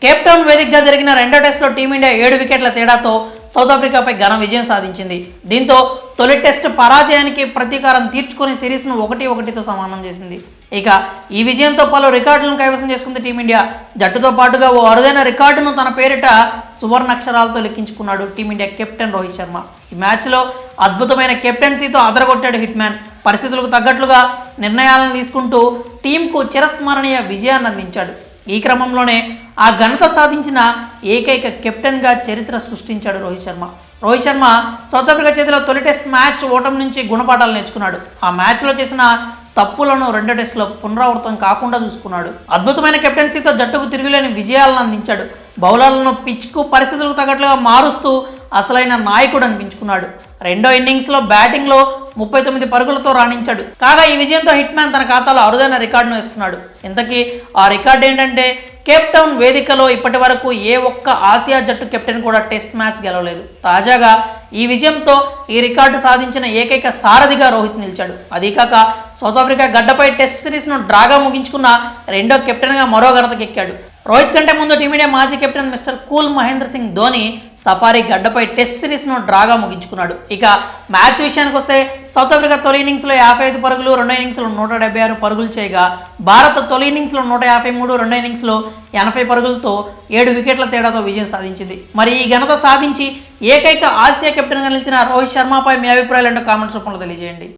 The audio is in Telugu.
కేప్ టౌన్ వేదికగా జరిగిన రెండో టెస్టులో టీమిండియా 7 వికెట్ల తేడాతో సౌత్ ఆఫ్రికాపై ఘన విజయం సాధించింది. దీంతో తొలి టెస్ట్ పరాజయానికి ప్రతీకారం తీర్చుకుని సిరీస్ను 1-1తో సమానం చేసింది. ఇక ఈ విజయంతో పలు రికార్డులను కైవసం చేసుకుంది టీమిండియా. జట్టుతో పాటుగా ఓ అరుదైన రికార్డును తన పేరిట సువర్ణాక్షరాలతో లెక్కించుకున్నాడు టీమిండియా కెప్టెన్ రోహిత్ శర్మ. ఈ మ్యాచ్లో అద్భుతమైన కెప్టెన్సీతో అదరగొట్టాడు హిట్ మ్యాన్. పరిస్థితులకు తగ్గట్లుగా నిర్ణయాలను తీసుకుంటూ టీంకు చిరస్మరణీయ విజయాన్ని అందించాడు. ఈ క్రమంలోనే ఆ ఘనత సాధించిన ఏకైక కెప్టెన్గా చరిత్ర సృష్టించాడు రోహిత్ శర్మ. రోహిత్ శర్మ సౌత్ ఆఫ్రికా చేతిలో తొలి టెస్ట్ మ్యాచ్ ఓటమి నుంచి గుణపాఠాలు నేర్చుకున్నాడు. ఆ మ్యాచ్లో చేసిన తప్పులను రెండో టెస్టులో పునరావృతం కాకుండా చూసుకున్నాడు. అద్భుతమైన కెప్టెన్సీతో జట్టుకు తిరుగులేని విజయాలను అందించాడు. బౌలర్లను పిచ్కు పరిస్థితులకు తగ్గట్లుగా మారుస్తూ అసలైన నాయకుడు అనిపించుకున్నాడు. రెండో ఇన్నింగ్స్లో బ్యాటింగ్లో 39 పరుగులతో రాణించాడు. కాగా ఈ విజయంతో హిట్ మ్యాన్ తన ఖాతాలో అరుదైన రికార్డును వేసుకున్నాడు. ఇంతకీ ఆ రికార్డు ఏంటంటే కేప్ టౌన్ వేదికలో ఇప్పటి వరకు ఏ ఒక్క ఆసియా జట్టు కెప్టెన్ కూడా టెస్ట్ మ్యాచ్ గెలవలేదు. తాజాగా ఈ విజయంతో ఈ రికార్డు సాధించిన ఏకైక సారథిగా రోహిత్ నిలిచాడు. అదీకాక సౌత్ ఆఫ్రికా గడ్డపై టెస్ట్ సిరీస్ను డ్రాగా ముగించుకున్న రెండో కెప్టెన్గా మరో ఘనతకెక్కాడు. రోహిత్ కంటే ముందు టీమిండియా మాజీ captain mister cool Mahendra Singh Dhoni safari గడ్డపై టెస్ట్ సిరీస్ను డ్రాగా ముగించుకున్నాడు. ఇక మ్యాచ్ విషయానికి వస్తే సౌత్ ఆఫ్రికా తొలి ఇన్నింగ్స్లో 55 పరుగులు, రెండో ఇన్నింగ్స్లో 176 పరుగులు చేయగా భారత్ తొలి ఇన్నింగ్స్లో 153, రెండో ఇన్నింగ్స్లో 80 పరుగులతో 7 వికెట్ల తేడాతో విజయం సాధించింది. మరి ఈ ఘనత సాధించి ఏకైక ఆసియా కెప్టెన్గా నిలిచిన రోహిత్ శర్మపై మీ అభిప్రాయాలు ఏంటో కామెంట్స్ రూపంలో తెలియజేయండి.